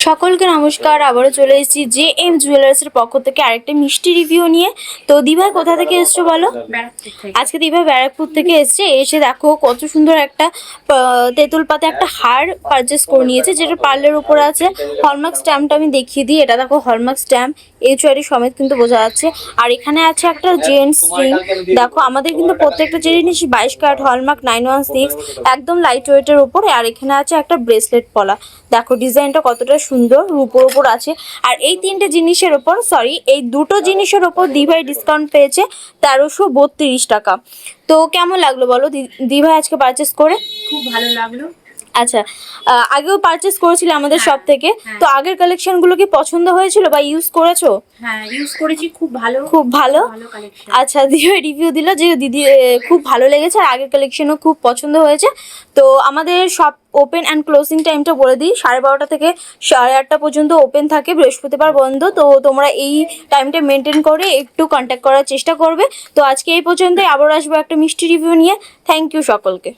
সকলকে নমস্কার। আবারও চলে এসেছি জে এম জুয়েলার্সের পক্ষ থেকে আরেকটা মিষ্টি রিভিউ নিয়ে। তো দিভাই কোথা থেকে এসছো বলো? আজকে দিভাই ব্যারাকপুর থেকে এসে দেখো কত সুন্দর একটা তেঁতুল পাতা একটা হার পারচেস করে নিয়েছে, যেটা পার্লের উপরে আছে। হলমার্ক স্ট্যাম্পটা আমি দেখিয়ে দিই, এটা দেখো হলমার্ক স্ট্যাম্প এইচআরই সমেত কিন্তু বোঝা যাচ্ছে। আর এখানে আছে একটা জেন্টস রিং। দেখো আমাদের কিন্তু প্রত্যেকটা জিনিস 22 ক্যারেট হলমার্ক 916 একদম লাইট ওয়েটের উপরে। আর এখানে আছে একটা ব্রেসলেট পলা। দেখো ডিজাইনটা কতটা সুন্দর, রূপোর উপর আছে। আর এই তিনটে জিনিসের ওপর এই দুটো জিনিসের ওপর দিভাই ডিসকাউন্ট পেয়েছে 1332 টাকা। তো কেমন লাগলো বলো দিভাই আজকে পারচেস করে? খুব ভালো লাগলো। আচ্ছা, আগেও পারচেস করেছিলে আমাদের শপ থেকে, তো আগের কালেকশনগুলো কি পছন্দ হয়েছিল বা ইউজ করেছো? হ্যাঁ, ইউজ করেছি, খুব ভালো, খুব ভালো। কালেকশন। আচ্ছা, দিদি রিভিউ দিল যে দিদি খুব ভালো লেগেছে আর আগের কালেকশনও খুব পছন্দ হয়েছে। তো আমাদের শপ ওপেন অ্যান্ড ক্লোজিং টাইমটা বলে দিই, 12:30 থেকে 8:30 পর্যন্ত ওপেন থাকে, বৃহস্পতিবার বন্ধ। তো তোমরা এই টাইমটা মেনটেন করে একটু কন্ট্যাক্ট করার চেষ্টা করবে। তো আজকে এই পর্যন্তই, আবার আসবো একটা মিষ্টি রিভিউ নিয়ে। থ্যাংক ইউ সকলকে।